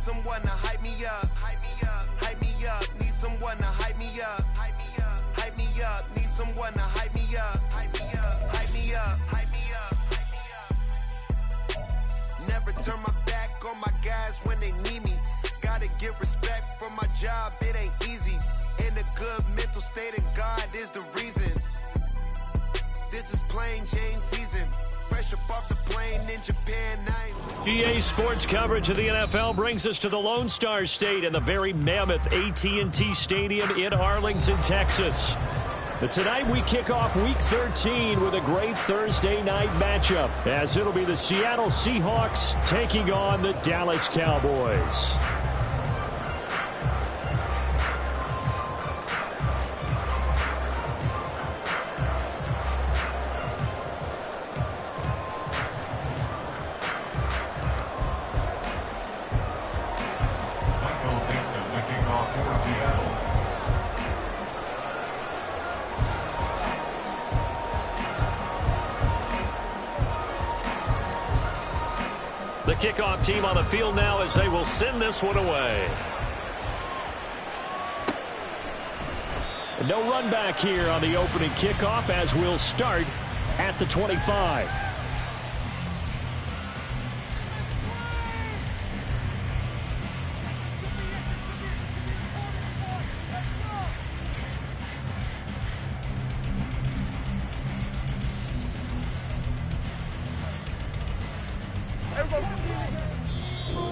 someone to hype me up. Hype me up. Hype me up. Need someone to hype me up. Hype me up. Hype me up. Need someone to hype me up. Hype me up. Hype me up. Hype me up. Hype me up. Never turn my back on my guys when they need me. Gotta give respect for my job, it ain't easy. In a good mental state, and God is the reason. This is plain Jane season. Fresh up off the plane in Japan. EA Sports coverage of the NFL brings us to the Lone Star State and the very mammoth AT&T Stadium in Arlington, Texas. But tonight we kick off Week 13 with a great Thursday night matchup, as it'll be the Seattle Seahawks taking on the Dallas Cowboys. The kickoff team on the field now as they will send this one away. No run back here on the opening kickoff, as we'll start at the 25.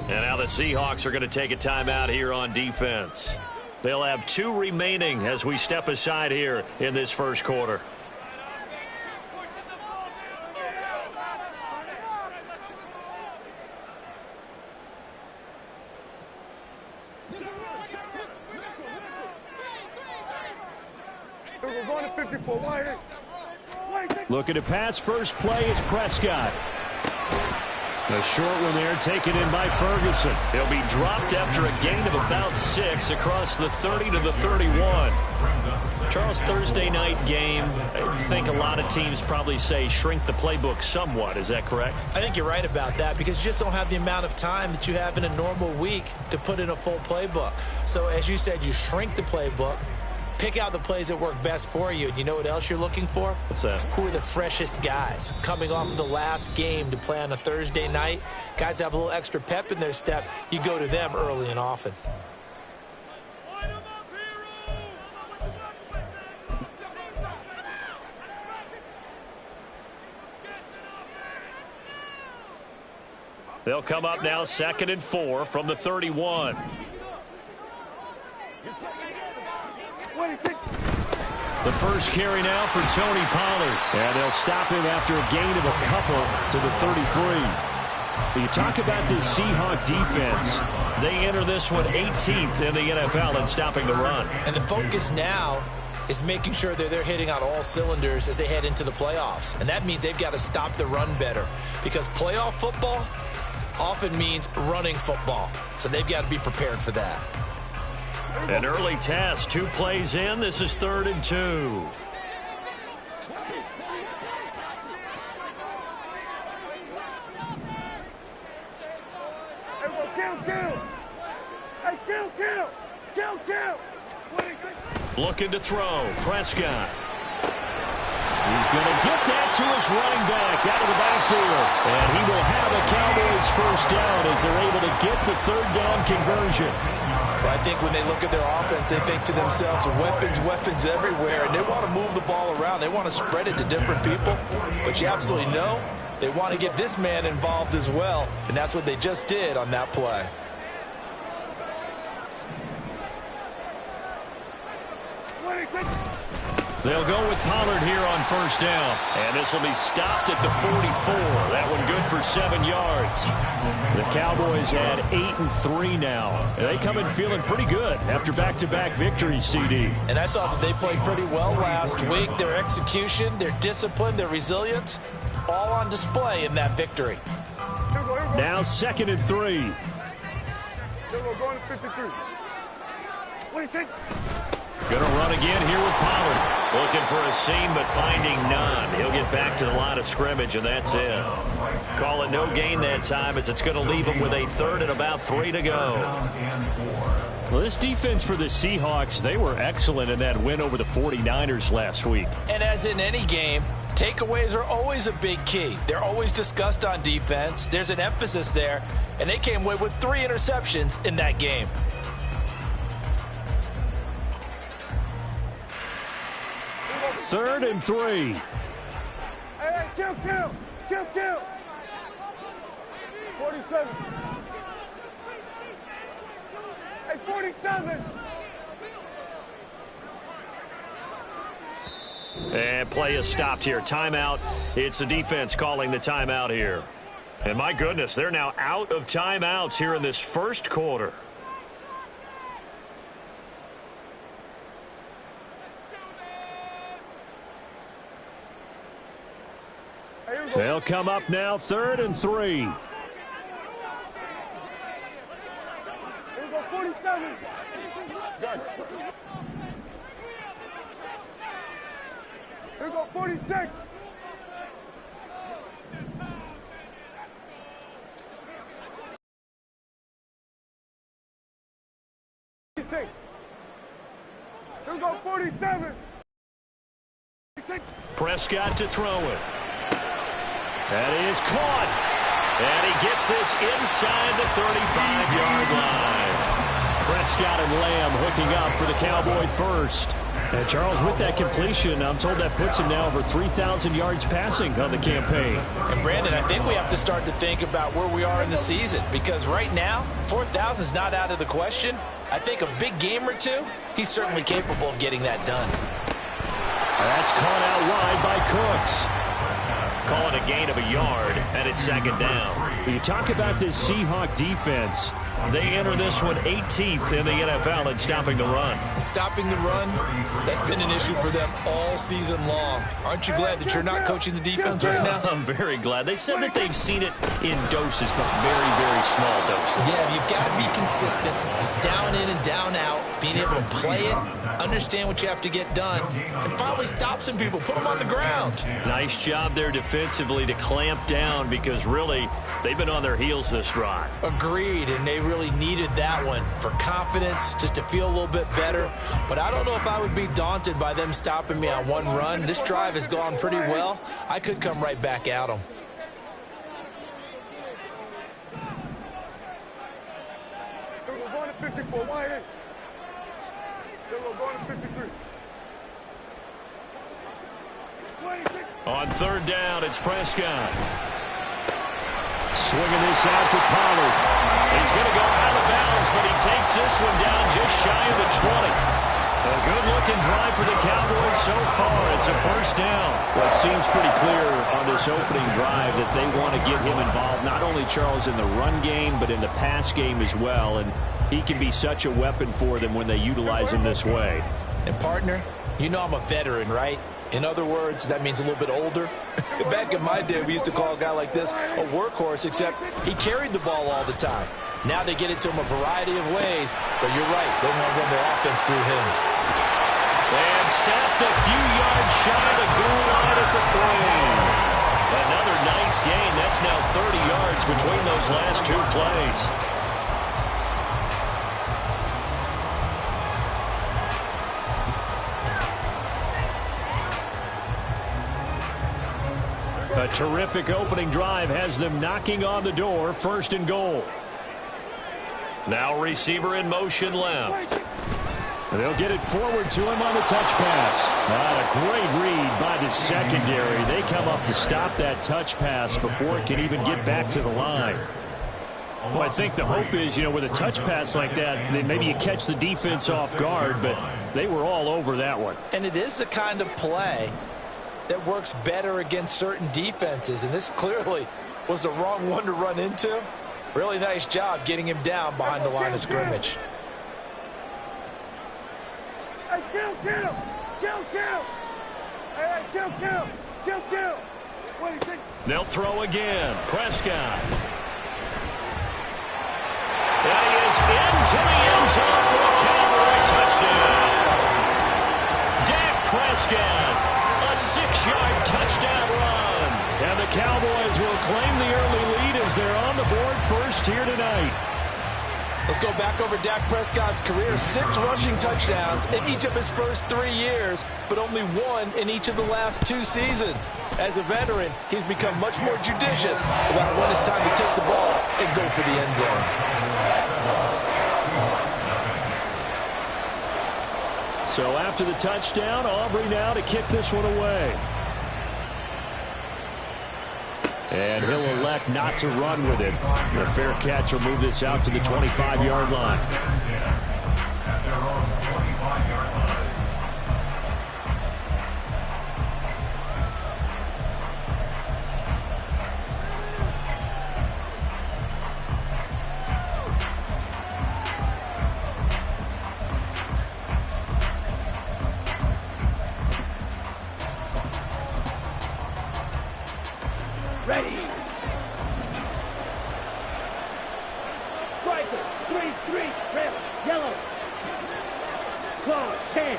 And now the Seahawks are going to take a timeout here on defense. They'll have 2 remaining as we step aside here in this first quarter. We're going to 54. Looking to pass, first play is Prescott. A short one there, taken in by Ferguson. He'll be dropped after a gain of about 6 across the 30 to the 31. Charles, Thursday night game, I think a lot of teams probably say shrink the playbook somewhat. Is that correct? I think you're right about that, because you just don't have the amount of time that you have in a normal week to put in a full playbook. So as you said, you shrink the playbook. Pick out the plays that work best for you. And you know what else you're looking for? What's that? Who are the freshest guys coming off of the last game to play on a Thursday night? Guys have a little extra pep in their step. You go to them early and often. They'll come up now 2nd and 4 from the 31. The first carry now for Tony Pollard. And they'll stop him after a gain of a couple to the 33. You talk about this Seahawk defense. They enter this one 18th in the NFL in stopping the run. And the focus now is making sure that they're hitting on all cylinders as they head into the playoffs. And that means they've got to stop the run better, because playoff football often means running football. So they've got to be prepared for that. An early test, 2 plays in. This is 3rd and 2. Looking to throw. Prescott. He's going to get that to his running back out of the backfield. And he will have a Cowboys first down as they're able to get the 3rd down conversion. I think when they look at their offense, they think to themselves, weapons everywhere, and they want to move the ball around. They want to spread it to different people, but you absolutely know they want to get this man involved as well, and that's what they just did on that play. They'll go with Pollard here on first down. And this will be stopped at the 44. That one good for 7 yards. The Cowboys had 8-3 now. And they come in feeling pretty good after back-to-back victories, CD. And I thought that they played pretty well last week. Their execution, their discipline, their resilience, all on display in that victory. Now 2nd and 3. We're going to 53. What do you think? Going to run again here with Pollard. Looking for a seam, but finding none. He'll get back to the line of scrimmage, and that's it. Call it no gain that time, as it's going to leave him with a third and about 3 to go. Well, this defense for the Seahawks, they were excellent in that win over the 49ers last week. And as in any game, takeaways are always a big key. They're always discussed on defense. There's an emphasis there, and they came away with 3 interceptions in that game. Third and 3. Hey, kill. 47. Hey, 47. And play is stopped here. Timeout. It's the defense calling the timeout here. And my goodness, they're now out of timeouts here in this first quarter. They'll come up now, 3rd and 3. Here we go, 47. Here we go, 46. Here we go, 47. Prescott to throw it. That is caught. And he gets this inside the 35-yard line. Prescott and Lamb hooking up for the Cowboy first. And Charles, with that completion, I'm told that puts him now over 3,000 yards passing on the campaign. And Brandon, I think we have to start to think about where we are in the season, because right now, 4,000 is not out of the question. I think a big game or two, he's certainly capable of getting that done. That's caught out wide by Cooks. Call it a gain of a yard, and it's 2nd down. You talk about this Seahawk defense. They enter this one 18th in the NFL in stopping the run. Stopping the run, that's been an issue for them all season long. Aren't you glad that you're not coaching the defense right now? I'm very glad. They said that they've seen it in doses, but very, very small doses. Yeah, you've got to be consistent. It's down in and down out, being able to play it, understand what you have to get done, and finally stop some people, put them on the ground. Nice job there defensively to clamp down, because really they've been on their heels this drive. Agreed, and they really needed that one for confidence, just to feel a little bit better. But I don't know if I would be daunted by them stopping me on one run. This drive has gone pretty well. I could come right back at them. We're going to 54. Why ain't? We're going to 53. 26. On 3rd down, it's Prescott. Swinging this out for Pollard. He's going to go out of bounds, but he takes this one down just shy of the 20. A good-looking drive for the Cowboys so far. It's a 1st down. Well, it seems pretty clear on this opening drive that they want to get him involved, not only, Charles, in the run game, but in the pass game as well. And he can be such a weapon for them when they utilize him this way. And, partner, you know I'm a veteran, right? In other words, that means a little bit older. Back in my day, we used to call a guy like this a workhorse, except he carried the ball all the time. Now they get it to him a variety of ways, but you're right, they want to run their offense through him. And stopped a few yards shy of the goal line at the 3. Another nice gain. That's now 30 yards between those last 2 plays. A terrific opening drive has them knocking on the door, 1st and goal. Now receiver in motion left. They'll get it forward to him on the touch pass. A great read by the secondary. They come up to stop that touch pass before it can even get back to the line. Well, I think the hope is, with a touch pass like that, then maybe you catch the defense off guard, but they were all over that one. And it is the kind of play that works better against certain defenses, and this clearly was the wrong one to run into. Really nice job getting him down behind the line of scrimmage. Hey, kill. Hey, kill. 26. They'll throw again. Prescott. And he is into the end zone for a Cowboy touchdown. claim the early lead as they're on the board first here tonight. Let's go back over Dak Prescott's career. 6 rushing touchdowns in each of his first 3 years, but only 1 in each of the last 2 seasons. As a veteran, he's become much more judicious about when it's time to take the ball and go for the end zone. So after the touchdown, Aubrey now to kick this one away. And he'll elect not to run with it. A fair catch will move this out to the 25-yard line. Ready. Striker, 3-3, red, yellow. Claw, 10.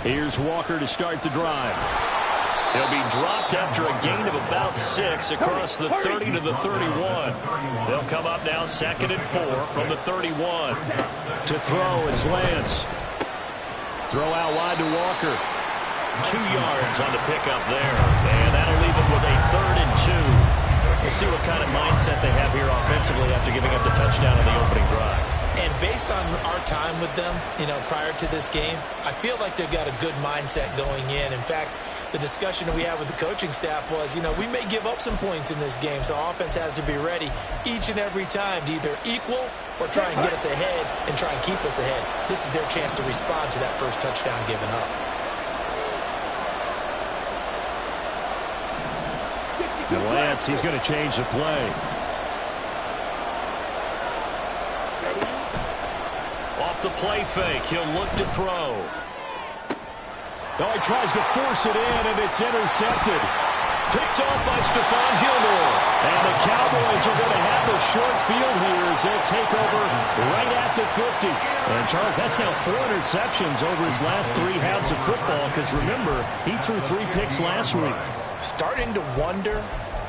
Here's Walker to start the drive. He'll be dropped after a gain of about 6 across the 30 to the 31. They'll come up now 2nd and 4 from the 31. To throw, it's Lance. Throw out wide to Walker. 2 yards on the pickup there. And that'll leave it with a 3rd and 2. We'll see what kind of mindset they have here offensively after giving up the touchdown on the opening drive. And based on our time with them, prior to this game, I feel like they've got a good mindset going in. In fact, the discussion that we had with the coaching staff was, we may give up some points in this game, so offense has to be ready each and every time to either equal or try and get us ahead and try and keep us ahead. This is their chance to respond to that first touchdown given up. Lance, he's going to change the play. Off the play fake, he'll look to throw. Oh, he tries to force it in, and it's intercepted. Picked off by Stephon Gilmore. And the Cowboys are going to have the short field here as they take over right at the 50. And, Charles, that's now 4 interceptions over his last 3 halves of football, because, remember, he threw 3 picks last week. Starting to wonder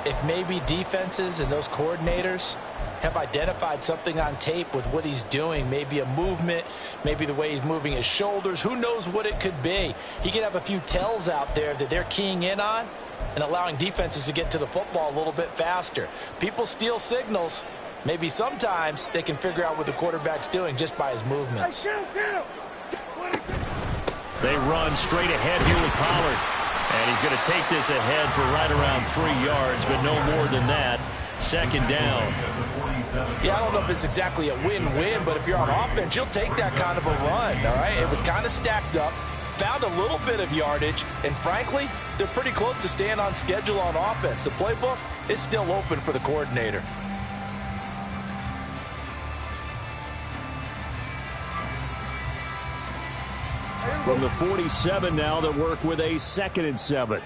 if maybe defenses and those coordinators have identified something on tape with what he's doing. Maybe a movement, maybe the way he's moving his shoulders. Who knows what it could be? He could have a few tells out there that they're keying in on and allowing defenses to get to the football a little bit faster. People steal signals. Maybe sometimes they can figure out what the quarterback's doing just by his movements. They run straight ahead here with Pollard. And he's going to take this ahead for right around 3 yards, but no more than that. 2nd down. Yeah, I don't know if it's exactly a win-win, but if you're on offense, you'll take that kind of a run, all right? It was kind of stacked up, found a little bit of yardage, and frankly, they're pretty close to staying on schedule on offense. The playbook is still open for the coordinator. From the 47 now, they'll work with a 2nd and 7.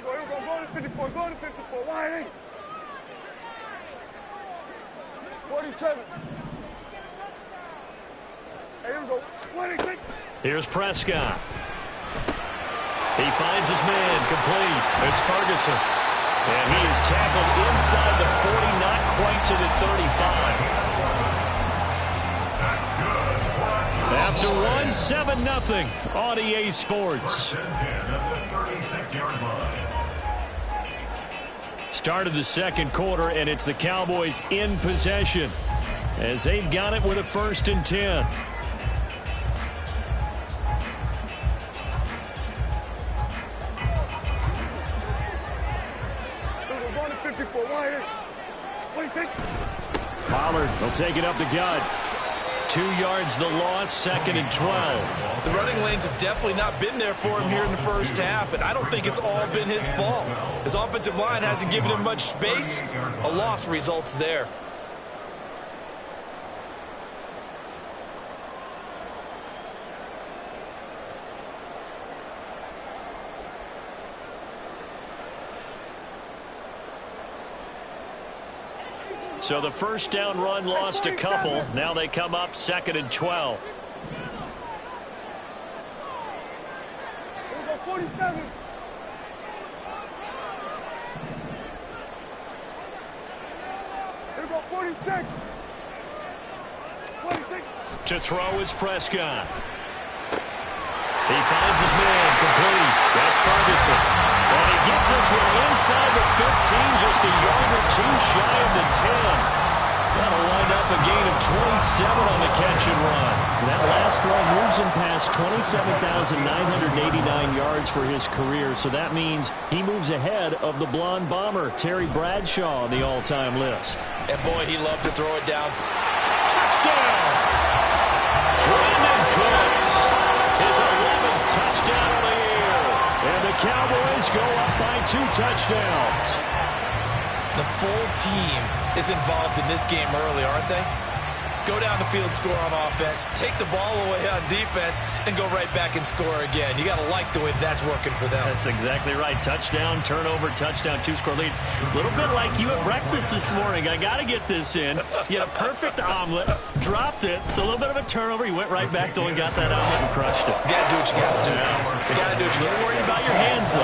Go to 54, go to 54, wide 8. 47. Hey, here we go. 26. Here's Prescott. He finds his man complete. It's Ferguson. And he is tackled inside the 40, not quite to the 35. After one, 7-0 on EA Sports. Start of the 2nd quarter, and it's the Cowboys in possession as they've got it with a 1st and 10. Pollard will take it up the gut. 2 yards the loss, 2nd and 12. The running lanes have definitely not been there for him here in the first half, and I don't think it's all been his fault. His offensive line hasn't given him much space. A loss results there. So the first down run lost a couple. Now they come up 2nd and 12. Here we go, 47. Here we go, 46. 26. To throw is Prescott. He finds his man complete. That's Ferguson. And he gets this one inside the 15, just a yard or two shy of the 10. That'll wind up a gain of 27 on the catch and run. That last throw moves him past 27,989 yards for his career, so that means he moves ahead of the blonde bomber, Terry Bradshaw, on the all-time list. And boy, he loved to throw it down. Touchdown! Brandon Cooks, his 11th touchdown of the year. And the Cowboys go up by 2 touchdowns. The full team is involved in this game early, aren't they? Go down the field, score on offense, take the ball away on defense, and go right back and score again. You got to like the way that's working for them. That's exactly right. Touchdown, turnover, touchdown, 2-score lead. A little bit like you at breakfast this morning. I got to get this in. You had a perfect omelet, dropped it, so a little bit of a turnover. You went right back though and got that omelet and crushed it. Got to do what you got to do. Got to do what you got to do. Don't worry about your hands, though.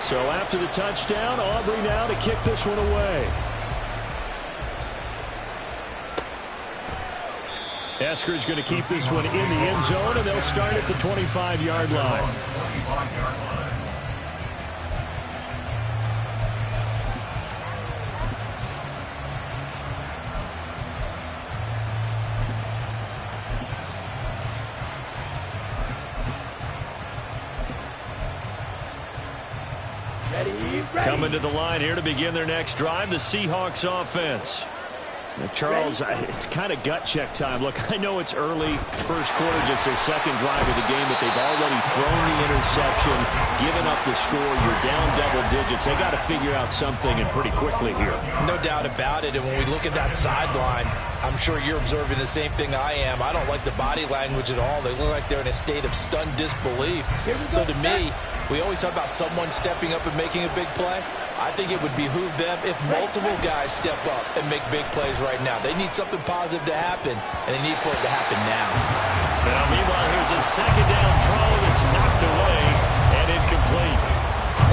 So after the touchdown, Aubrey now to kick this one away. Eskridge going to keep this one in the end zone, and they'll start at the 25-yard line. Coming to the line here to begin their next drive, the Seahawks offense. Now, Charles, it's kind of gut check time. Look, I know it's early, first quarter, just their second drive of the game, but they've already thrown the interception, given up the score. You're down double digits. They got to figure out something, and pretty quickly here. No doubt about it. And when we look at that sideline, I'm sure you're observing the same thing I am. I don't like the body language at all. They look like they're in a state of stunned disbelief. So to me, we always talk about someone stepping up and making a big play. I think it would behoove them if multiple guys step up and make big plays right now. They need something positive to happen, and they need for it to happen now. Now, meanwhile, here's a second down throw that's knocked away and incomplete.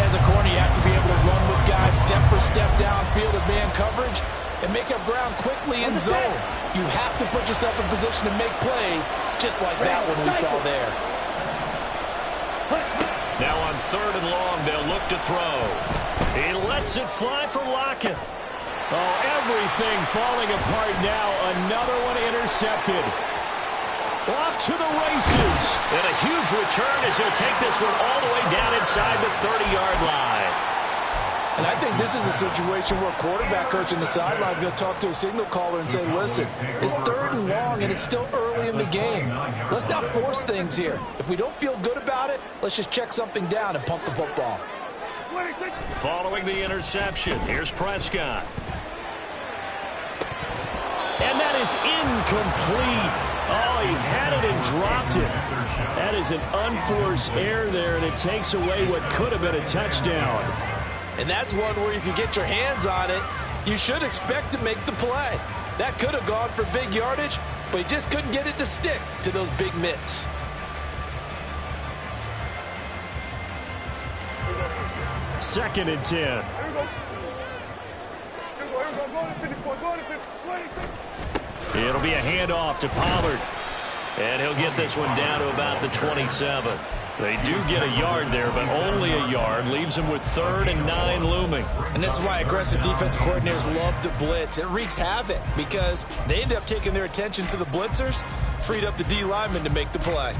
As a corner, you have to be able to run with guys step for step downfield of man coverage and make up ground quickly in zone. You have to put yourself in position to make plays just like that one we saw there. Now on 3rd and long, they'll look to throw. He lets it fly for Lockett. Oh, everything falling apart now. Another one intercepted. Off to the races. And a huge return as he'll take this one all the way down inside the 30-yard line. And I think this is a situation where a quarterback coach in the sideline is going to talk to a signal caller and say, listen, it's 3rd and long and it's still early in the game. Let's not force things here. If we don't feel good about it, let's just check something down and pump the football. Following the interception, here's Prescott. And that is incomplete. Oh, he had it and dropped it. That is an unforced error there, and it takes away what could have been a touchdown. And that's one where if you get your hands on it, you should expect to make the play. That could have gone for big yardage, but he just couldn't get it to stick to those big mitts. Second and 10. Here we go. Go to 54. Go to 56. It'll be a handoff to Pollard. And he'll get this one down to about the 27. They do get a yard there, but only a yard. Leaves them with 3rd and 9 looming. And this is why aggressive defense coordinators love to blitz. It wreaks havoc because they end up taking their attention to the blitzers, freed up the D lineman to make the play.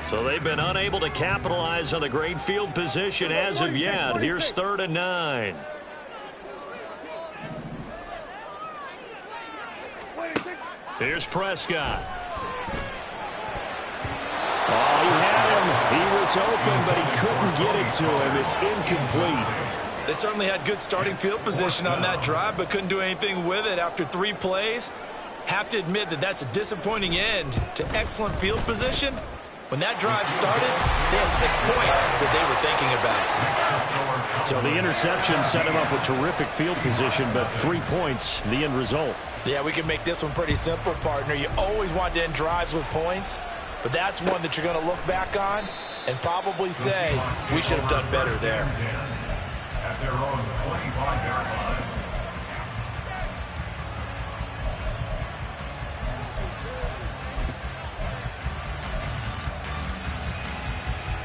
So they've been unable to capitalize on the great field position as of yet. Here's 3rd and 9. Here's Prescott. Oh, he had him. He was open, but he couldn't get it to him. It's incomplete. They certainly had good starting field position on that drive, but couldn't do anything with it after 3 plays. Have to admit that that's a disappointing end to excellent field position. When that drive started, they had 6 points that they were thinking about. So the interception set him up with terrific field position, but 3 points, the end result. Yeah, we can make this one pretty simple, partner. You always want to end drives with points, but that's one that you're going to look back on and probably say, we should have done better there. At their own 25-yard line.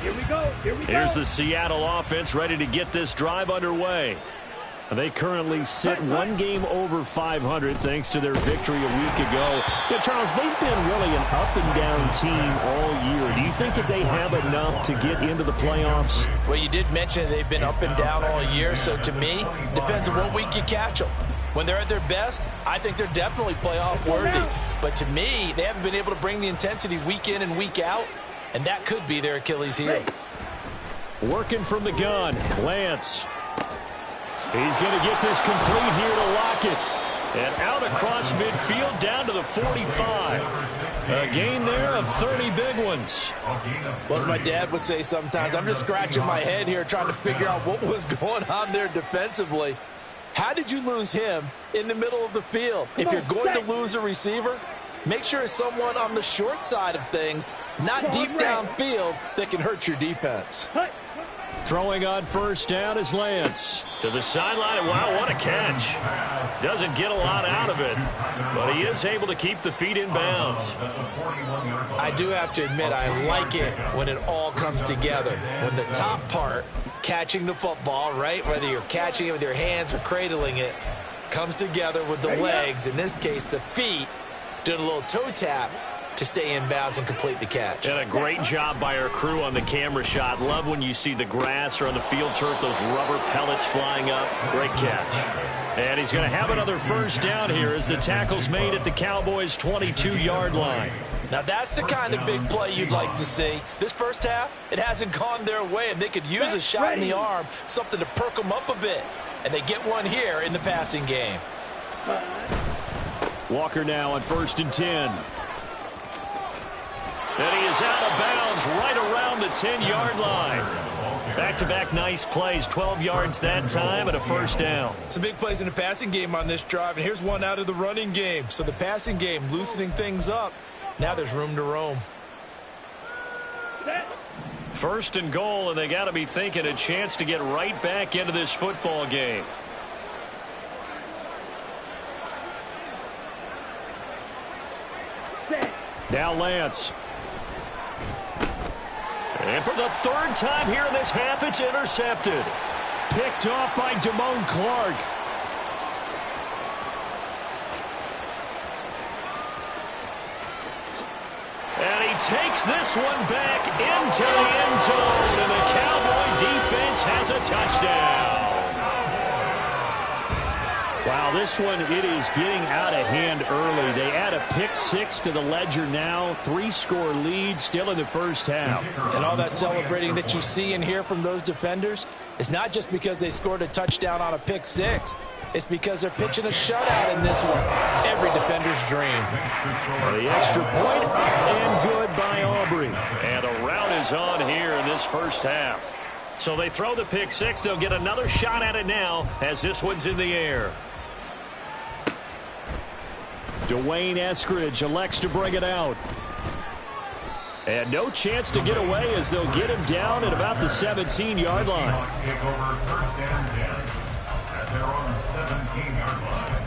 Here we go. Here we go. Here's the Seattle offense ready to get this drive underway. They currently sit 1 game over 500 thanks to their victory a week ago. Yeah, Charles, they've been really an up-and-down team all year. Do you think that they have enough to get into the playoffs? Well, you did mention they've been up and down all year, so to me, it depends on what week you catch them. When they're at their best, I think they're definitely playoff worthy. But to me, they haven't been able to bring the intensity week in and week out, and that could be their Achilles heel. Working from the gun, Lance. He's going to get this complete here to Lockett. And out across midfield down to the 45. A gain there of 30 big ones. Well, as my dad would say sometimes, I'm just scratching my head here trying to figure out what was going on there defensively. How did you lose him in the middle of the field? If you're going to lose a receiver, make sure it's someone on the short side of things, not deep downfield, that can hurt your defense. Throwing on first down is Lance. To the sideline. Wow, what a catch. Doesn't get a lot out of it, but he is able to keep the feet in bounds. I do have to admit, I like it when it all comes together. When the top part, catching the football, right, whether you're catching it with your hands or cradling it, comes together with the legs, in this case the feet, doing a little toe tap to stay in bounds and complete the catch. And a great job by our crew on the camera shot. Love when you see the grass or on the field turf, those rubber pellets flying up. Great catch. And he's going to have another first down here as the tackle's made at the Cowboys' 22-yard line. Now that's the kind of big play you'd like to see. This first half, it hasn't gone their way, and they could use a shot in the arm, something to perk them up a bit. And they get one here in the passing game. Walker now on 1st and 10. And he is out of bounds right around the 10-yard line. Back-to-back nice plays, 12 yards that time and a first down. Some big plays in the passing game on this drive, and here's one out of the running game. So the passing game loosening things up. Now there's room to roam. 1st and goal, and they got to be thinking a chance to get right back into this football game. Now Lance. And for the 3rd time here in this half, it's intercepted. Picked off by Damone Clark. And he takes this one back into the end zone, and the Cowboy defense has a touchdown. Wow, this one, it is getting out of hand early. They add a pick 6 to the ledger now. 3-score lead still in the first half. And all that celebrating that you see and hear from those defenders is not just because they scored a touchdown on a pick 6. It's because they're pitching a shutout in this one. Every defender's dream. The extra point up and good by Aubrey. And a rout is on here in this first half. So they throw the pick 6. They'll get another shot at it now as this one's in the air. Dwayne Eskridge elects to bring it out. And no chance to get away as they'll get him down at about the 17-yard line. Take over 1st and 10 at their own 17-yard line.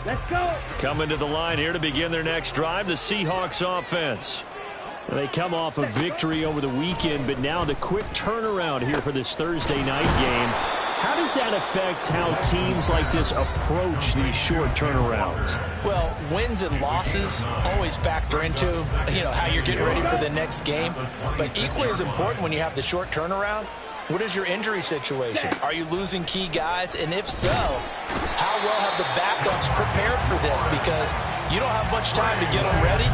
Let's go. Coming to the line here to begin their next drive, the Seahawks offense. They come off a victory over the weekend, but now the quick turnaround here for this Thursday night game. How does that affect how teams like this approach these short turnarounds? Well, wins and losses always factor into, how you're getting ready for the next game. But equally as important when you have the short turnaround, what is your injury situation? Are you losing key guys? And if so, how well have the backups prepared for this? Because you don't have much time to get them ready.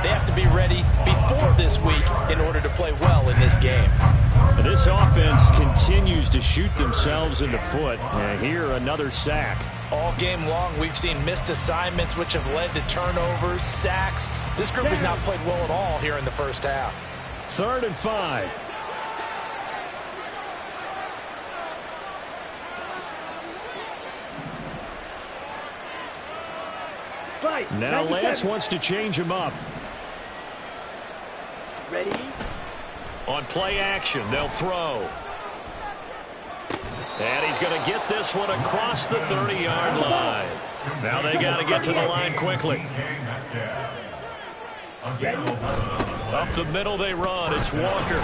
They have to be ready before this week in order to play well in this game. And this offense continues to shoot themselves in the foot. And here, another sack. All game long, we've seen missed assignments, which have led to turnovers, sacks. This group has not played well at all here in the first half. 3rd and 5. Now Lance wants to change him up. Ready? On play action, they'll throw. And he's going to get this one across the 30-yard line. Now they got to get to the line quickly. Up the middle they run. It's Walker.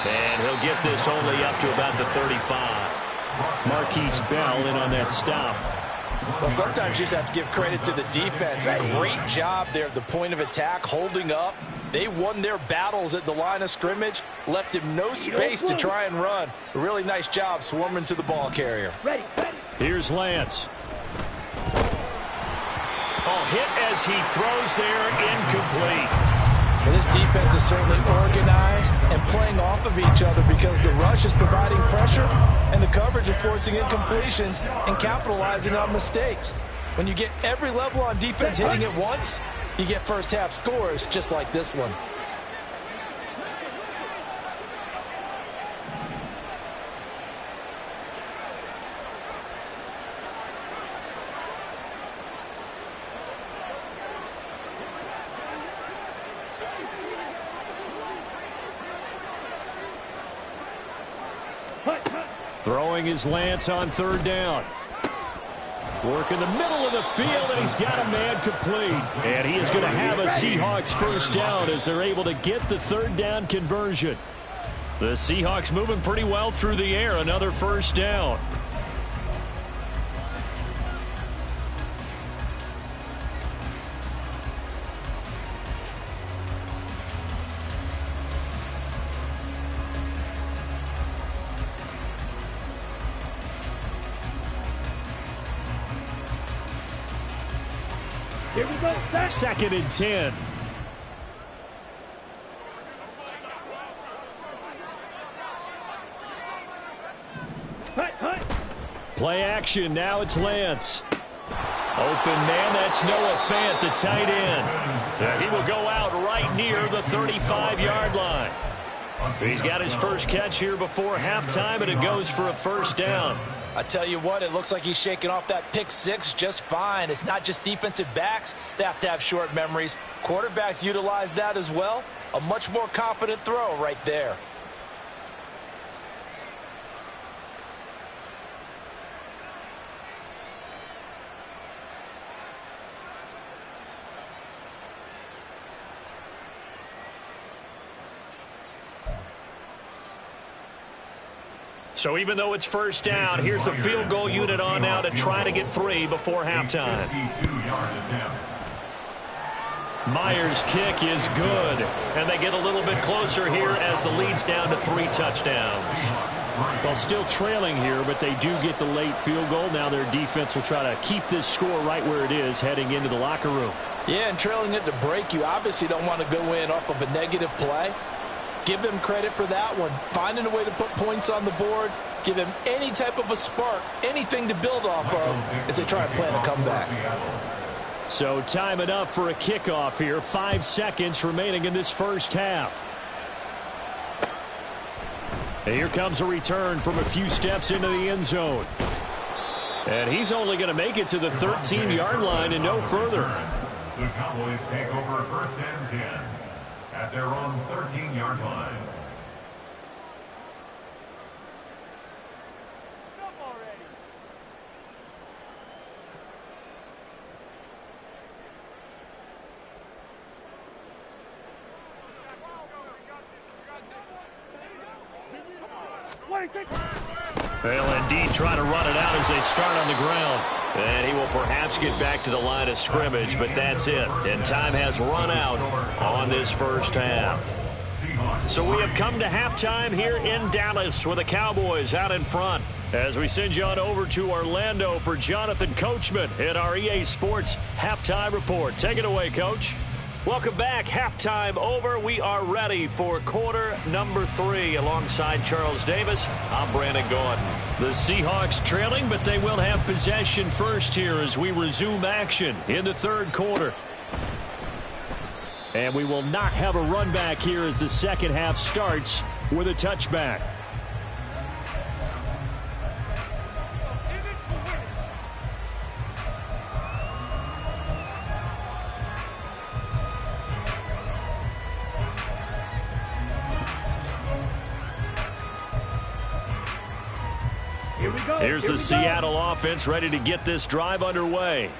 And he'll get this only up to about the 35. Marquise Bell in on that stop. Well, sometimes you just have to give credit to the defense. Great job there at the point of attack, holding up. They won their battles at the line of scrimmage, left him no space to try and run. A really nice job swarming to the ball carrier. Here's Lance. Oh, hit as he throws there, incomplete. Well, this defense is certainly organized and playing off of each other because the rush is providing pressure and the coverage is forcing incompletions and capitalizing on mistakes. When you get every level on defense hitting at once, you get first half scores just like this one. Throwing his Lance on 3rd down. Work in the middle of the field, and he's got a man complete. And he is going to have a Seahawks first down as they're able to get the 3rd down conversion. The Seahawks moving pretty well through the air. Another first down. Here we go. 2nd and 10. Play action. Now it's Lance. Open man. That's Noah Fant, the tight end. And he will go out right near the 35-yard line. He's got his first catch here before halftime, and it goes for a first down. I tell you what, it looks like he's shaking off that pick six just fine. It's not just defensive backs that have to have short memories. Quarterbacks utilize that as well. A much more confident throw right there. So even though it's first down, here's the field goal unit on now to try to get 3 before halftime. Myers' kick is good, and they get a little bit closer here as the lead's down to 3 touchdowns. Well, still trailing here, but they do get the late field goal. Now their defense will try to keep this score right where it is heading into the locker room. Yeah, and trailing it to break, you obviously don't want to go in off of a negative play. Give them credit for that one. Finding a way to put points on the board, give them any type of a spark, anything to build off of as they try and plan a comeback. So time enough for a kickoff here. 5 seconds remaining in this first half. And here comes a return from a few steps into the end zone. And he's only going to make it to the 13-yard line and no further. The Cowboys take over 1st and 10 at their own 13-yard line. What do you think? They'll indeed try to run it out as they start on the ground. And he will perhaps get back to the line of scrimmage, but that's it. And time has run out on this first half. So we have come to halftime here in Dallas with the Cowboys out in front. As we send you on over to Orlando for Jonathan Coachman in our EA Sports Halftime Report. Take it away, Coach. Welcome back. Halftime over. We are ready for quarter number 3. Alongside Charles Davis, I'm Brandon Gordon. The Seahawks trailing, but they will have possession first here as we resume action in the third quarter. And we will not have a run back here as the second half starts with a touchback. Here's the Seattle offense ready to get this drive underway.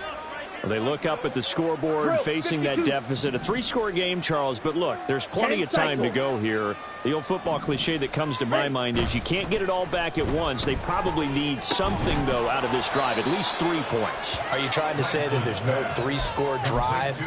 They look up at the scoreboard facing that deficit. A 3-score game, Charles, but look, there's plenty of time to go here. The old football cliche that comes to my mind is you can't get it all back at once. They probably need something, though, out of this drive, at least 3 points. Are you trying to say that there's no 3-score drive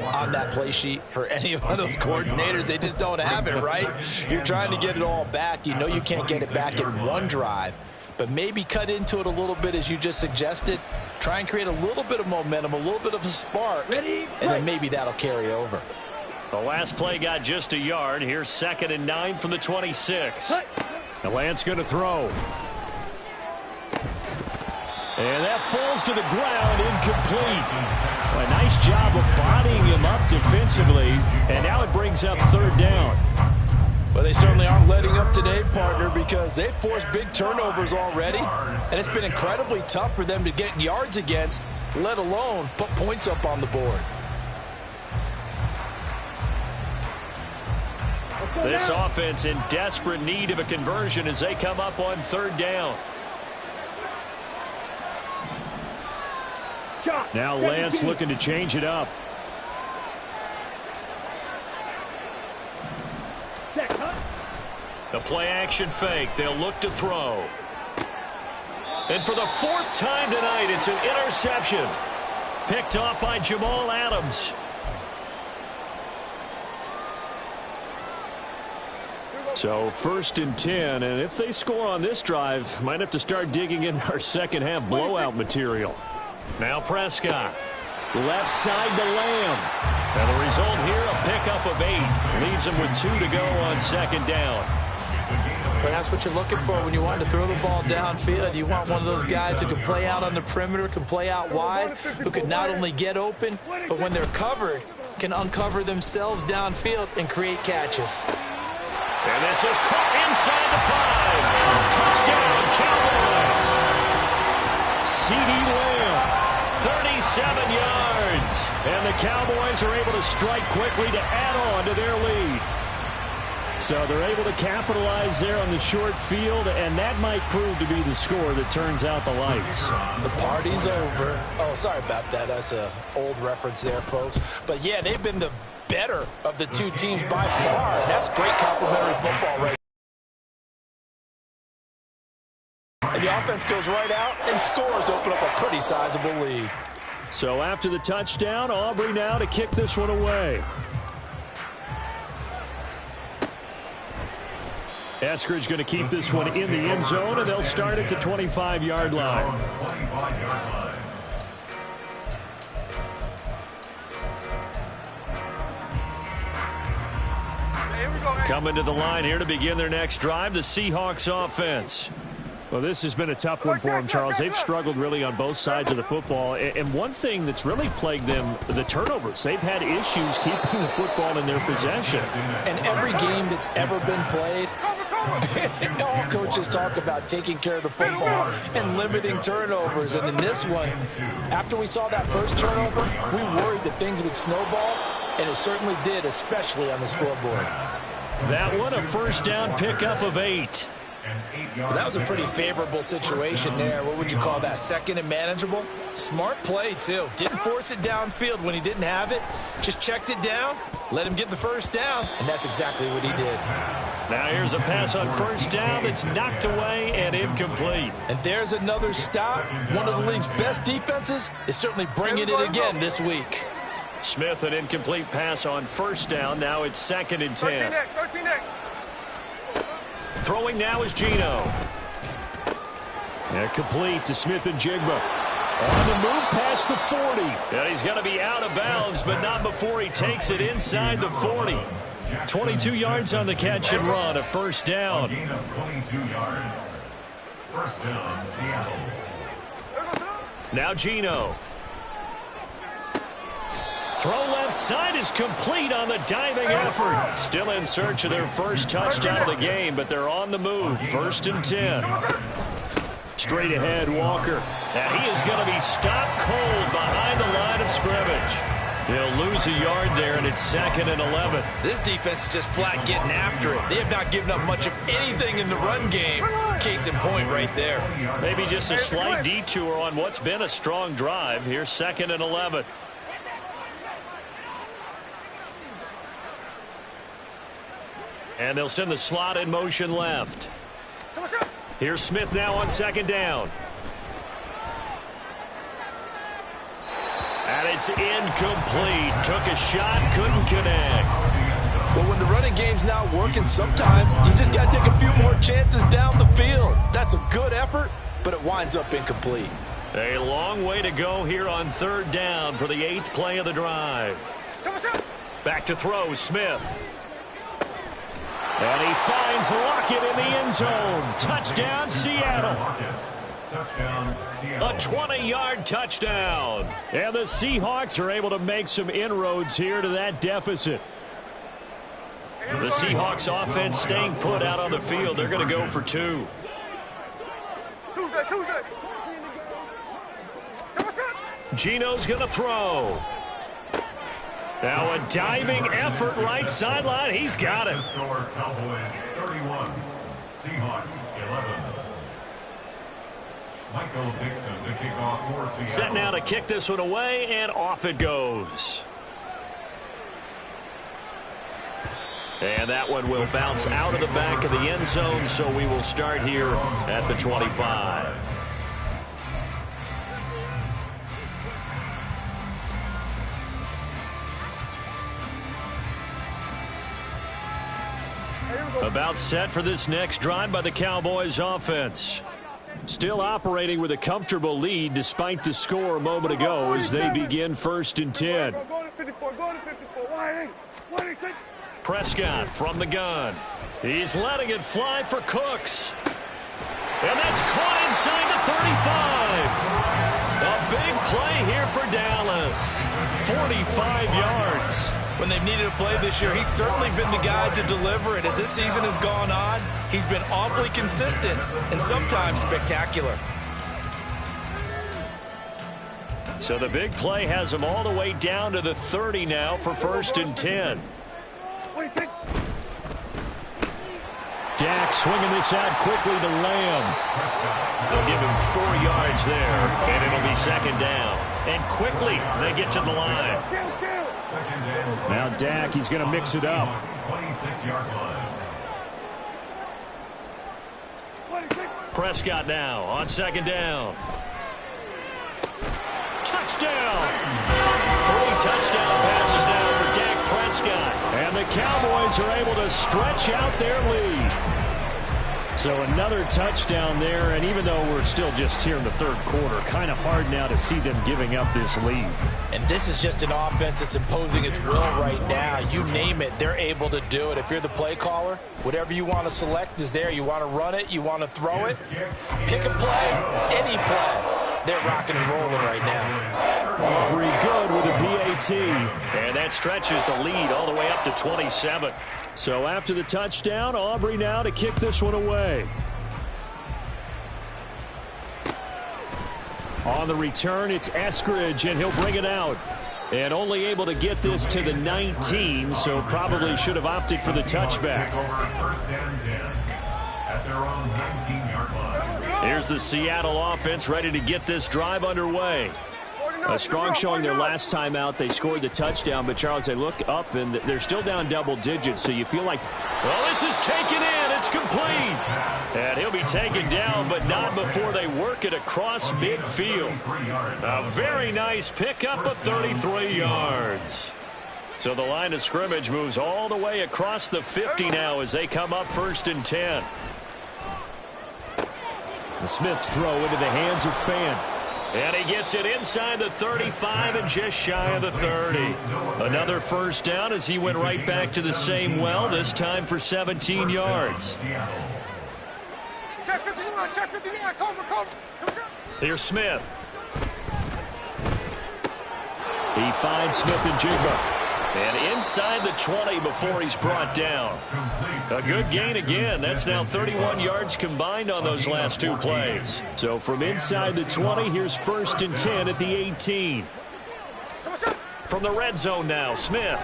on that play sheet for any one of those coordinators? They just don't have it, right? You're trying to get it all back. You know you can't get it back in one drive. But maybe cut into it a little bit as you just suggested. Try and create a little bit of momentum, a little bit of a spark, and then maybe that'll carry over. The last play got just a yard. Here's 2nd and 9 from the 26. The Lance going to throw. And that falls to the ground, incomplete. A nice job of bodying him up defensively, and now it brings up 3rd down. Well, they certainly aren't letting up today, partner, because they've forced big turnovers already, and it's been incredibly tough for them to get yards against, let alone put points up on the board. This offense in desperate need of a conversion as they come up on 3rd down. Now Lance looking to change it up. The play-action fake. They'll look to throw. And for the 4th time tonight, it's an interception. Picked off by Jamal Adams. So 1st and 10, and if they score on this drive, might have to start digging in our second half blowout material. Now Prescott. Left side to Lamb. And the result here, a pickup of 8. Leaves him with 2 to go on 2nd down. But that's what you're looking for when you want to throw the ball downfield. You want one of those guys who can play out on the perimeter, can play out wide, who can not only get open, but when they're covered, can uncover themselves downfield and create catches. And this is caught inside the 5. Touchdown, Cowboys. CeeDee Lamb, 37 yards. And the Cowboys are able to strike quickly to add on to their lead. So they're able to capitalize there on the short field, and that might prove to be the score that turns out the lights. The party's over. Oh, sorry about that. That's an old reference there, folks. But, yeah, they've been the better of the two teams by far. That's great complimentary football right now. And the offense goes right out and scores to open up a pretty sizable lead. So after the touchdown, Aubrey now to kick this one away. Eskridge going to keep this one in the end zone, and they'll start at the 25-yard line. Coming to the line here to begin their next drive, the Seahawks offense. Well, this has been a tough one for them, Charles. They've struggled really on both sides of the football. And one thing that's really plagued them, the turnovers. They've had issues keeping the football in their possession. And every game that's ever been played, all coaches talk about taking care of the football and limiting turnovers. And in this one, after we saw that first turnover, we worried that things would snowball, and it certainly did, especially on the scoreboard. That one, a first down pickup of 8. Well, that was a pretty favorable situation there. What would you call that? 2nd and manageable? Smart play, too. Didn't force it downfield when he didn't have it. Just checked it down, let him get the first down, and that's exactly what he did. Now here's a pass on first down that's knocked away and incomplete. And there's another stop. One of the league's best defenses is certainly bringing it again this week. Smith, an incomplete pass on first down. Now it's 2nd and 10. 13 next. Throwing now is Geno. And complete to Smith and Jigba. On the move past the 40. And he's going to be out of bounds, but not before he takes it inside the 40. 22 yards on the catch and run, a first down. Gain of 22 yards. First down, Seattle. Now Geno. Throw left side is complete on the diving effort. Still in search of their first touchdown of the game, but they're on the move. 1st and 10. Straight ahead, Walker. And he is going to be stopped cold behind the line of scrimmage. He'll lose a yard there, and it's 2nd and 11. This defense is just flat getting after it. They have not given up much of anything in the run game. Case in point right there. Maybe just a slight detour on what's been a strong drive. Here's 2nd and 11. And they'll send the slot in motion left. Here's Smith now on 2nd down. And it's incomplete. Took a shot, couldn't connect. Well, when the running game's not working, sometimes you just got to take a few more chances down the field. That's a good effort, but it winds up incomplete. A long way to go here on 3rd down for the 8th play of the drive. Back to throw, Smith. And he finds Lockett in the end zone. Touchdown, Seattle. A 20-yard touchdown. And the Seahawks are able to make some inroads here to that deficit. The Seahawks offense staying put out on the field. They're going to go for 2. Geno's going to throw. Now a diving effort right sideline. He's got it. Cowboys 31, Seahawks 11. Michael Dixon to kick off for Seattle. Set now to kick this one away, and off it goes. And that one will bounce out of the back of the end zone, so we will start here at the 25. About set for this next drive by the Cowboys offense. Still operating with a comfortable lead despite the score a moment ago as they begin 1st and 10. Prescott from the gun. He's letting it fly for Cooks. And that's caught inside the 35. A big play here for Dallas. 45 yards. When they've needed a play this year, he's certainly been the guy to deliver it. As this season has gone on, he's been awfully consistent and sometimes spectacular. So the big play has him all the way down to the 30 now for 1st and 10. Dak swinging this out quickly to Lamb. They'll give him 4 yards there, and it'll be 2nd down. And quickly they get to the line. Now Dak, he's going to mix it up. 26-yard line. Prescott now on 2nd down. Touchdown! 3 touchdown passes now for Dak Prescott. And the Cowboys are able to stretch out their lead. So another touchdown there, and even though we're still just here in the 3rd quarter, kind of hard now to see them giving up this lead. And this is just an offense that's imposing its will right now. You name it, they're able to do it. If you're the play caller, whatever you want to select is there. You want to run it, you want to throw it, pick a play, any play. They're rocking and rolling right now. Aubrey good with a PAT. And that stretches the lead all the way up to 27. So after the touchdown, Aubrey now to kick this one away. On the return, it's Eskridge, and he'll bring it out. And only able to get this to the 19, so probably should have opted for the touchback. At their own 19-yard line. Here's the Seattle offense ready to get this drive underway. A strong showing their last time out. They scored the touchdown, but Charles, they look up and they're still down double digits, so you feel like, well, this is taken in. It's complete. And he'll be taken down, but not before they work it across midfield. A very nice pickup of 33 yards. So the line of scrimmage moves all the way across the 50 now as they come up 1st and 10. The Smith's throw into the hands of Fan. And he gets it inside the 35 and just shy of the 30. Another first down as he went right back to the same well, this time for 17 yards. Here's Smith. He finds Smith and Jigba. And inside the 20 before he's brought down. A good gain again. That's now 31 yards combined on those last 2 plays. So from inside the 20, here's 1st and 10 at the 18. From the red zone now, Smith.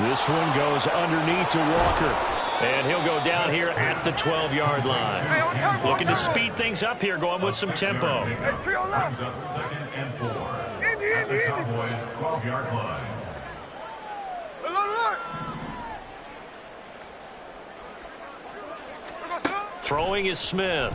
This one goes underneath to Walker. And he'll go down here at the 12-yard line. Looking to speed things up here, going with some tempo. Brings up 2nd and 4 at the Cowboys' 12-yard line. Throwing is Smith.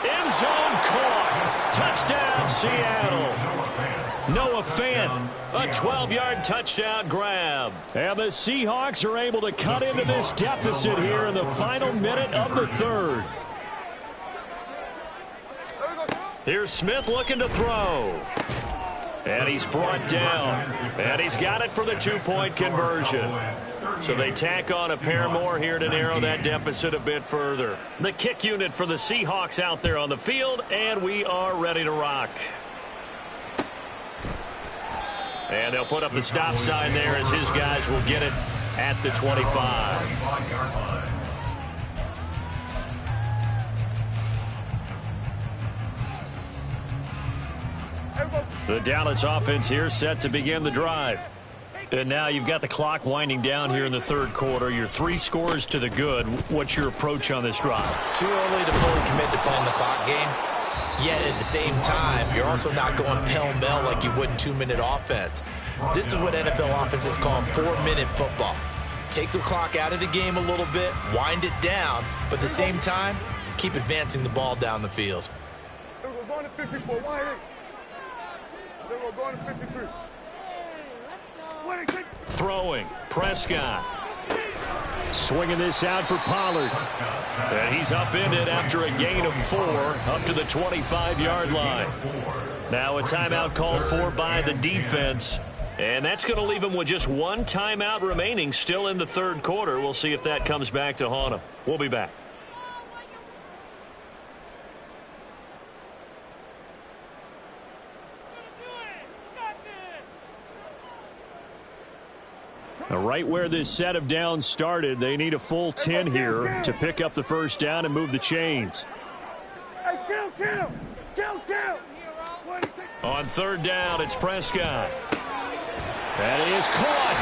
End zone caught. Touchdown, Seattle. Noah Fant, a 12-yard touchdown grab. And the Seahawks are able to cut into this deficit here in the final minute of the 3rd. Here's Smith looking to throw. And he's brought down. And he's got it for the 2-point conversion. So they tack on a pair more here to narrow that deficit a bit further. The kick unit for the Seahawks out there on the field, and we are ready to rock. And they'll put up the stop sign there as his guys will get it at the 25. The Dallas offense here set to begin the drive. And now you've got the clock winding down here in the 3rd quarter. Your 3 scores to the good. What's your approach on this drive? Too early to fully commit to playing the clock game. Yet at the same time, you're also not going pell-mell like you would in 2-minute offense. This is what NFL offenses call 4-minute football. Take the clock out of the game a little bit, wind it down, but at the same time, keep advancing the ball down the field. Throwing, Prescott. Swinging this out for Pollard. And he's upended after a gain of 4 up to the 25-yard line. Now a timeout called for by the defense. And that's going to leave him with just 1 timeout remaining still in the 3rd quarter. We'll see if that comes back to haunt him. We'll be back. Now, right where this set of downs started, they need a full 10 here to pick up the first down and move the chains. On 3rd down, it's Prescott. And he is caught.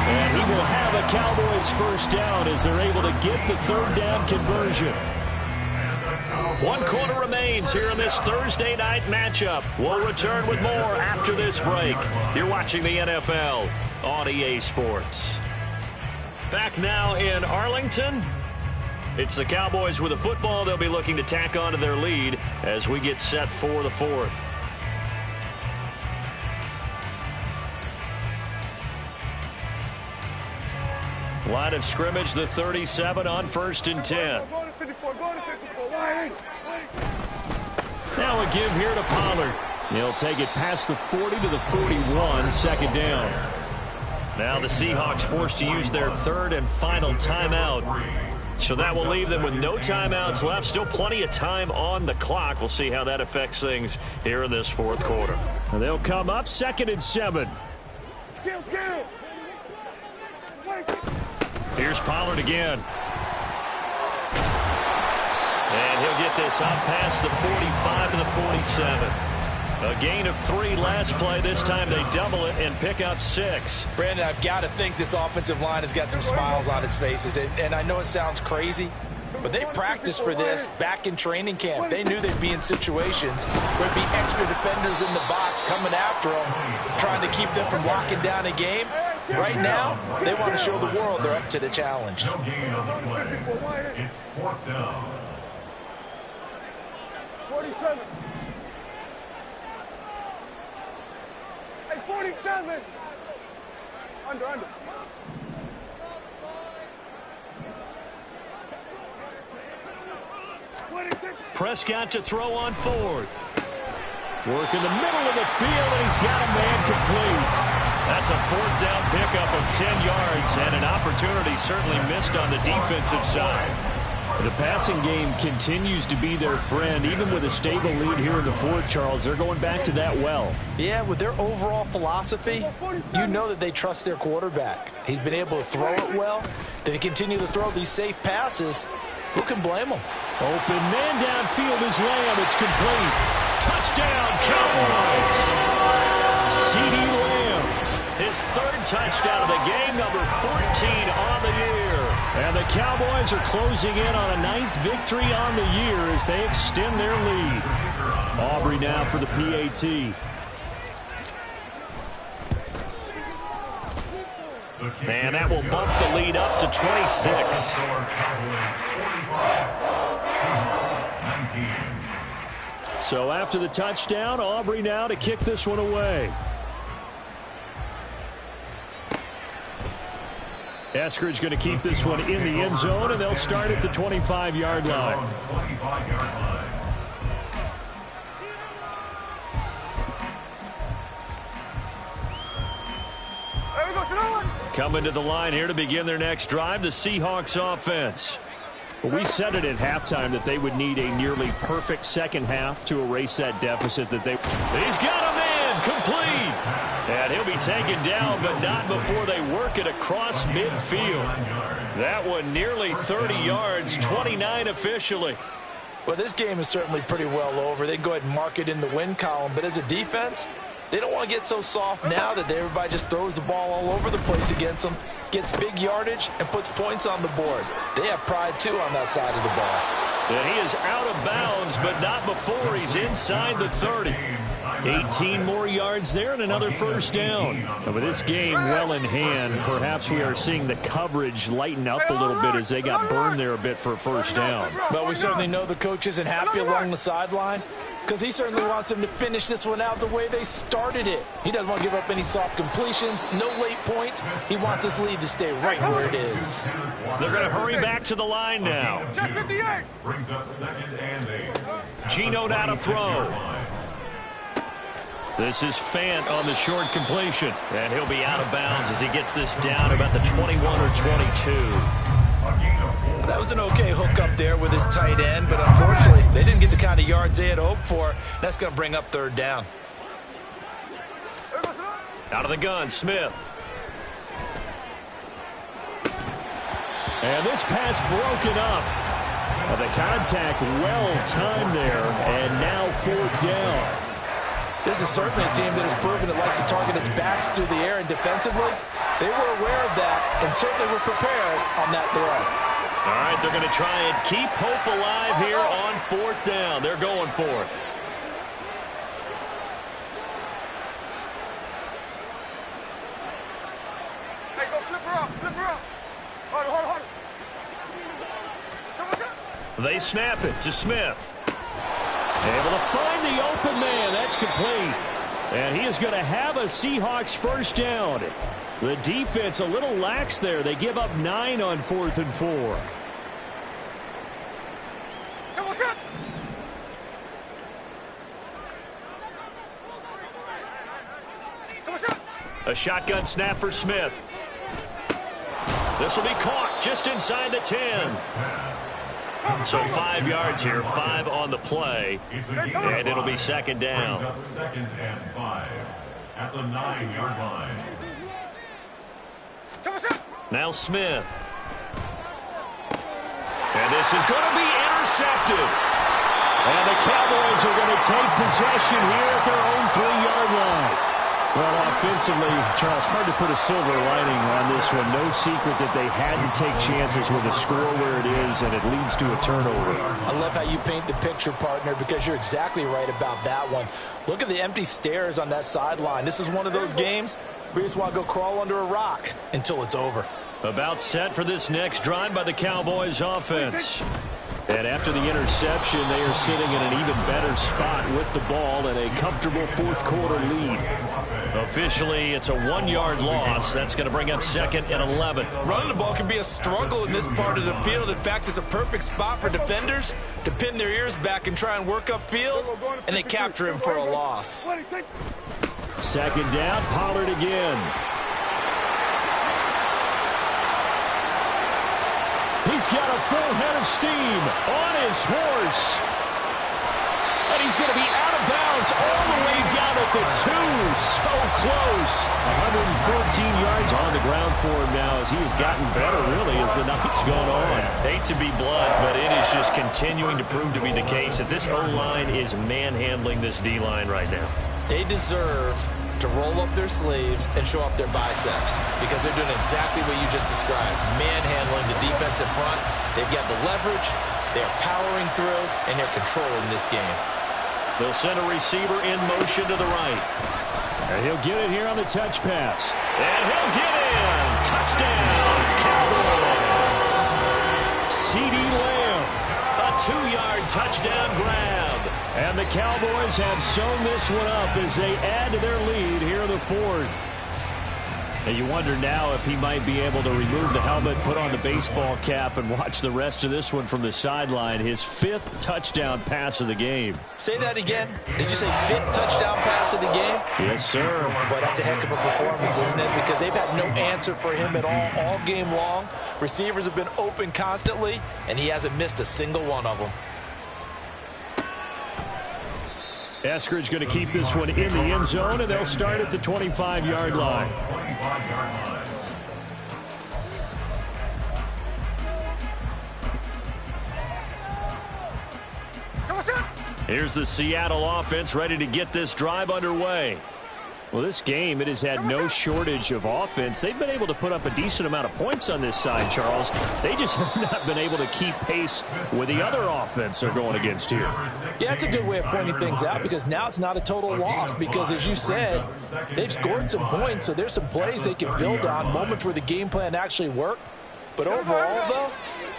And he will have a Cowboys first down as they're able to get the 3rd down conversion. 1 quarter remains here in this Thursday night matchup. We'll return with more after this break. You're watching the NFL on EA Sports. Back now in Arlington. It's the Cowboys with the football. They'll be looking to tack on to their lead as we get set for the 4th. Line of scrimmage, the 37 on 1st and 10. Now a give here to Pollard. He'll take it past the 40 to the 41, 2nd down. Now the Seahawks forced to use their 3rd and final timeout. So that will leave them with no timeouts left. Still plenty of time on the clock. We'll see how that affects things here in this 4th quarter. And they'll come up 2nd and 7. Here's Pollard again. And he'll get this up past the 45 to the 47. A gain of 3 last play. This time they double it and pick up 6. Brandon, I've got to think this offensive line has got some smiles on its faces. And I know it sounds crazy, But they practiced for this back in training camp. They knew they'd be in situations where there'd be extra defenders in the box coming after them, trying to keep them from locking down a game. Right now, they want to show the world they're up to the challenge. No gain on the play. It's 4th down. 47. Hey, 47. Under. Prescott to throw on 4th. Work in the middle of the field, and he's got a man complete. That's a 4th down pickup of 10 yards, and an opportunity certainly missed on the defensive side. The passing game continues to be their friend. Even with a stable lead here in the 4th, Charles, they're going back to that well. Yeah, with their overall philosophy, you know that they trust their quarterback. He's been able to throw it well. They continue to throw these safe passes. Who can blame them? Open man downfield is Lamb. It's complete. Touchdown, Cowboys. C.D. Lamb. His 3rd touchdown of the game, number 14 on the year. And the Cowboys are closing in on a 9th victory on the year as they extend their lead. Aubrey now for the PAT. And that will bump the lead up to 26. So after the touchdown, Aubrey now to kick this one away. Eskridge going to keep this one in the end zone, and they'll start at the 25-yard line. Coming to the line here to begin their next drive, the Seahawks offense. We said it at halftime that they would need a nearly perfect second half to erase that deficit that they... He's got a man complete. And he'll be taken down, but not before they work it across midfield. That one nearly 30 yards, 29 officially. Well, this game is certainly pretty well over. They can go ahead and mark it in the win column. But as a defense, they don't want to get so soft now that everybody just throws the ball all over the place against them, gets big yardage, and puts points on the board. They have pride, too, on that side of the ball. And he is out of bounds, but not before he's inside the 30. 18 more yards there and another first down. And with this game well in hand, perhaps we are seeing the coverage lighten up a little bit as they got burned there a bit for a first down. But we certainly know the coach isn't happy along the sideline because he certainly wants them to finish this one out the way they started it. He doesn't want to give up any soft completions, no late points. He wants this lead to stay right where it is. They're going to hurry back to the line now. Brings up 2nd and 8. Gino now to throw. This is Fant on the short completion. And he'll be out of bounds as he gets this down about the 21 or 22. That was an okay hook up there with his tight end, but unfortunately, they didn't get the kind of yards they had hoped for. That's going to bring up 3rd down. Out of the gun, Smith. And this pass broken up. The contact well timed there, and now 4th down. This is certainly a team that has proven it likes to target its backs through the air, and defensively, they were aware of that and certainly were prepared on that throw. All right, they're going to try and keep hope alive here on 4th down. They're going for it. Hey, go flip her up, flip her up. Hold it. They snap it to Smith. Able to find the open man. That's complete. And he is going to have a Seahawks first down. The defense a little lax there. They give up 9 on 4th and 4. A shotgun snap for Smith. This will be caught just inside the 10. So 5 yards here, 5 on the play, and it'll be 2nd down. 2nd and 5 at the 9-yard line. Now Smith. And this is going to be intercepted. And the Cowboys are going to take possession here at their own 3-yard line. Well, offensively, Charles, hard to put a silver lining on this one. No secret that they had to take chances with the score where it is, and it leads to a turnover. I love how you paint the picture, partner, because you're exactly right about that one. Look at the empty stares on that sideline. This is one of those games where you just want to go crawl under a rock until it's over. About set for this next drive by the Cowboys offense. And after the interception, they are sitting in an even better spot with the ball and a comfortable fourth quarter lead. Officially, it's a 1-yard loss. That's going to bring up 2nd and 11. Running the ball can be a struggle in this part of the field. In fact, it's a perfect spot for defenders to pin their ears back and try and work upfield, and they capture him for a loss. 2nd down, Pollard again. He's got a full head of steam on his horse. And he's going to be out of bounds all the way down at the 2. So close. 114 yards on the ground for him now as he has gotten better, really, as the night's gone on. Hate to be blunt, but it is just continuing to prove to be the case that this O-line is manhandling this D-line right now. They deserve to roll up their sleeves and show up their biceps because they're doing exactly what you just described, manhandling the defensive front. They've got the leverage, they're powering through, and they're controlling this game. They'll send a receiver in motion to the right. And he'll get it here on the touch pass. And he'll get in. Touchdown, Cowboys. CeeDee Lamb. A 2-yard touchdown grab. And the Cowboys have sewn this one up as they add to their lead here in the 4th. And you wonder now if he might be able to remove the helmet, put on the baseball cap, and watch the rest of this one from the sideline. His 5th touchdown pass of the game. Say that again. Did you say 5th touchdown pass of the game? Yes, sir. Boy, that's a heck of a performance, isn't it? Because they've had no answer for him at all game long. Receivers have been open constantly, and he hasn't missed a single one of them. Eskridge going to keep this one in the end zone, and they'll start at the 25-yard line. Here's the Seattle offense ready to get this drive underway. Well, this game, it has had no shortage of offense. They've been able to put up a decent amount of points on this side, Charles. They just have not been able to keep pace with the other offense they're going against here. Yeah, that's a good way of pointing things out because now it's not a total loss because, as you said, they've scored some points, so there's some plays they can build on, moments where the game plan actually worked. But overall, though,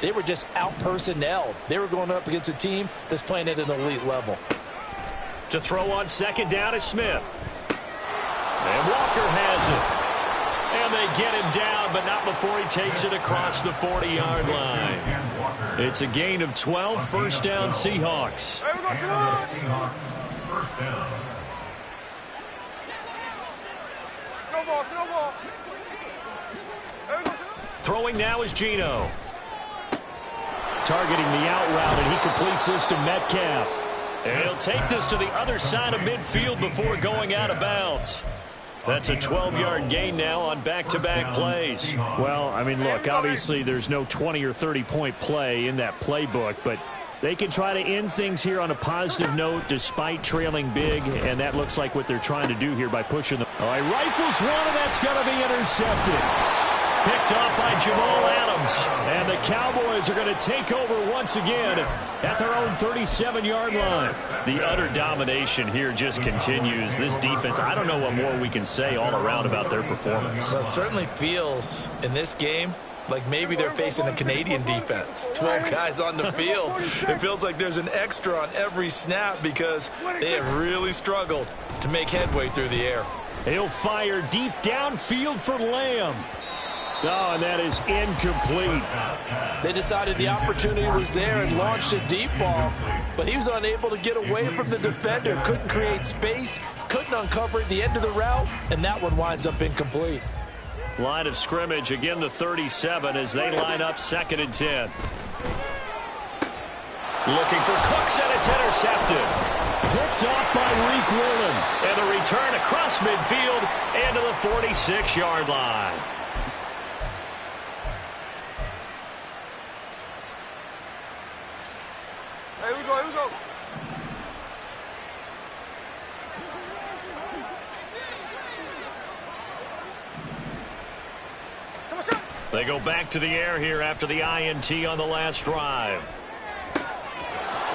they were just out-personnelled. They were going up against a team that's playing at an elite level. To throw on 2nd down is Smith. And Walker has it. And they get him down, but not before he takes it across the 40-yard line. It's a gain of 12, 1st down Seahawks. Seahawks, 1st down. Throwing now is Geno. Targeting the out route, and he completes this to Metcalf. And he'll take this to the other side of midfield before going out of bounds. That's a 12-yard gain now on back-to-back plays. Well, I mean, look, obviously there's no 20 or 30-point play in that playbook, but they can try to end things here on a positive note despite trailing big, and that looks like what they're trying to do here by pushing them. All right, rifles one, and that's going to be intercepted. Picked off by Jamal Adams. And the Cowboys are going to take over once again at their own 37-yard line. The utter domination here just continues. This defense, I don't know what more we can say all around about their performance. Well, it certainly feels in this game like maybe they're facing a Canadian defense. 12 guys on the field. It feels like there's an extra on every snap because they have really struggled to make headway through the air. He'll fire deep downfield for Lamb. Oh, and that is incomplete. They decided the opportunity was there and launched a deep ball, but he was unable to get away from the defender, couldn't create space, couldn't uncover at the end of the route, and that one winds up incomplete. Line of scrimmage, again the 37 as they line up 2nd and 10. Looking for Cooks, and it's intercepted. Picked off by Reek Woolen. And the return across midfield and to the 46-yard line. Here we go, here we go. They go back to the air here after the INT on the last drive.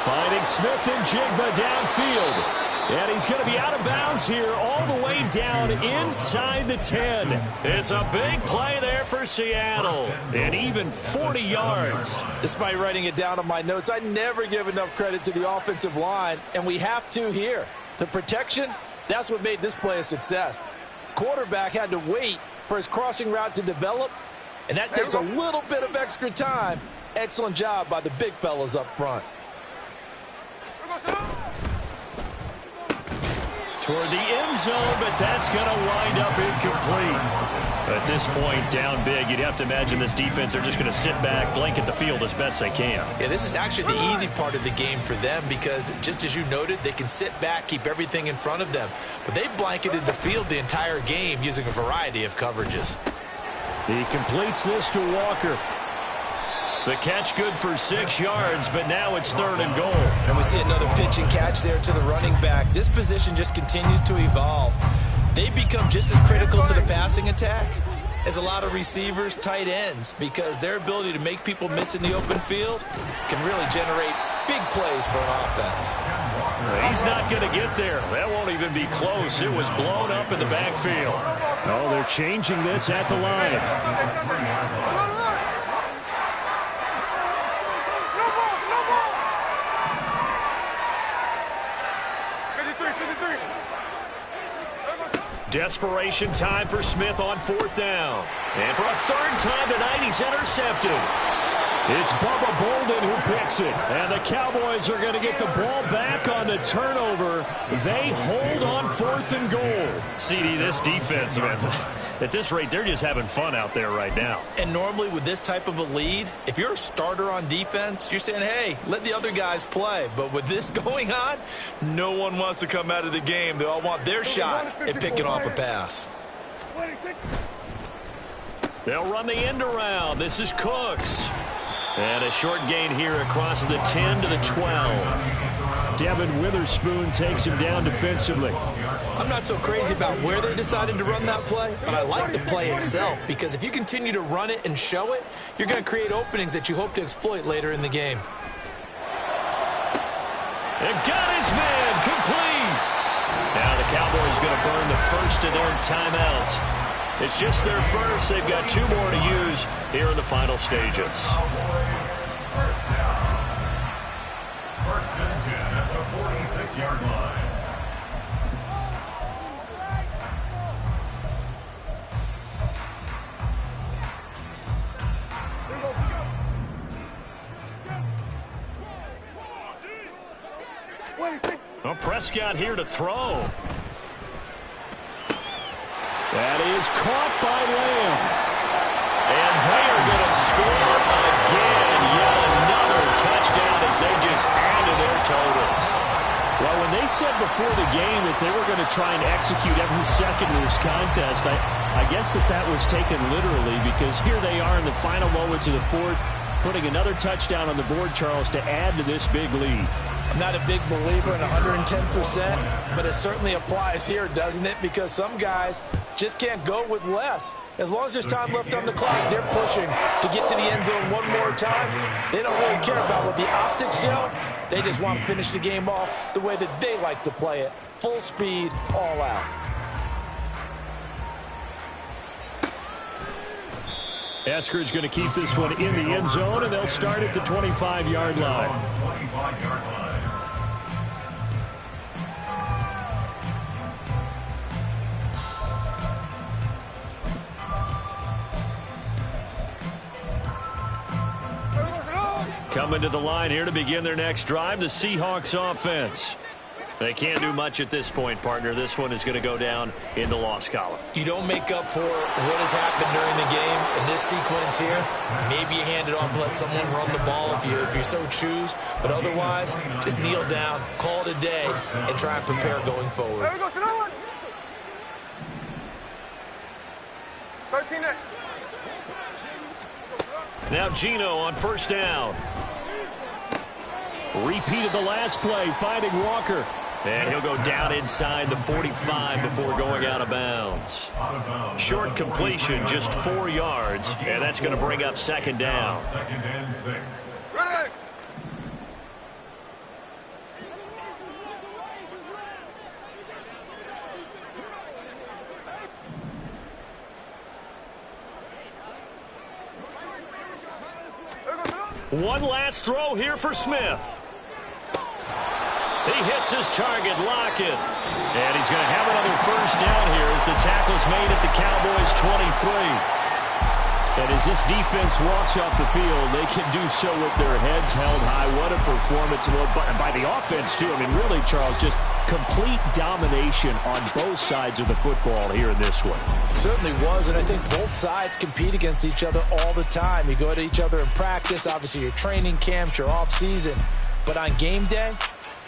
Finding Smith and Jigba downfield. And he's going to be out of bounds here all the way down inside the 10. It's a big play there for Seattle. And even 40 yards. Despite writing it down on my notes, I never give enough credit to the offensive line, and we have to here. The protection, that's what made this play a success. Quarterback had to wait for his crossing route to develop, and that takes a little bit of extra time. Excellent job by the big fellas up front. Toward the end zone, but that's going to wind up incomplete. At this point, down big, you'd have to imagine this defense, they're just going to sit back, blanket the field as best they can. Yeah, this is actually the easy part of the game for them because, just as you noted, they can sit back, keep everything in front of them. But they've blanketed the field the entire game using a variety of coverages. He completes this to Walker. The catch good for 6 yards, but now it's 3rd and goal. And we see another pitch and catch there to the running back. This position just continues to evolve. They become just as critical to the passing attack as a lot of receivers, tight ends, because their ability to make people miss in the open field can really generate big plays for an offense. He's not going to get there. That won't even be close. It was blown up in the backfield. Oh, they're changing this at the line. Desperation time for Smith on 4th down. And for a 3rd time tonight, he's intercepted. It's Bubba Bolden who picks it. And the Cowboys are going to get the ball back on the turnover. They hold on 4th and goal. CD, this defense, man, at this rate, they're just having fun out there right now. And normally with this type of a lead, if you're a starter on defense, you're saying, hey, let the other guys play. But with this going on, no one wants to come out of the game. They all want their shot at picking off a pass. They'll run the end around. This is Cooks. And a short gain here across the 10 to the 12. Devin Witherspoon takes him down defensively. I'm not so crazy about where they decided to run that play, but I like the play itself because if you continue to run it and show it, you're going to create openings that you hope to exploit later in the game. And got his man complete. Now the Cowboys going to burn the first of their timeouts. It's just their first. They've got 2 more to use here in the final stages. First down. 1st and 10 at the 46-yard line. Well, Prescott here to throw. That is caught by Lamb. And they are going to score again. Yet another touchdown as they just added their totals. Well, when they said before the game that they were going to try and execute every second of this contest, I guess that was taken literally because here they are in the final moments of the 4th, putting another touchdown on the board, Charles, to add to this big lead. I'm not a big believer in 110%, but it certainly applies here, doesn't it? Because some guys just can't go with less. As long as there's time left on the clock, they're pushing to get to the end zone one more time. They don't really care about what the optics show. They just want to finish the game off the way that they like to play it. Full speed, all out. Eskridge going to keep this one in the end zone, and they'll start at the 25-yard line. 25-yard line. Coming to the line here to begin their next drive, the Seahawks offense. They can't do much at this point, partner. This one is going to go down in the loss column. You don't make up for what has happened during the game in this sequence here. Maybe you hand it off and let someone run the ball if you so choose. But otherwise, just kneel down, call it a day, and try and prepare going forward. 13 next. Now Gino on 1st down. Repeated the last play, finding Walker. And he'll go down inside the 45 before going out of bounds. Short completion, just 4 yards, and that's going to bring up second down. Second and 6. Ready. One last throw here for Smith. He hits his target, Lockett. And he's going to have another first down here as the tackle's made at the Cowboys' 23. And as this defense walks off the field, they can do so with their heads held high. What a performance. And by the offense, too. I mean, really, Charles, just complete domination on both sides of the football here in this one. Certainly was, and I think both sides compete against each other all the time. You go to each other in practice, obviously your training camps, your off-season. But on game day,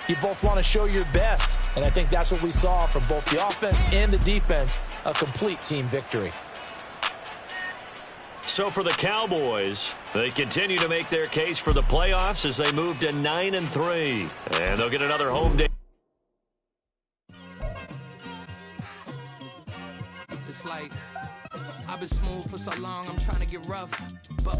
you both want to show your best. And I think that's what we saw from both the offense and the defense, a complete team victory. So for the Cowboys, they continue to make their case for the playoffs as they move to 9-3. And they'll get another home day. It's like, I've been smooth for so long, I'm trying to get rough. But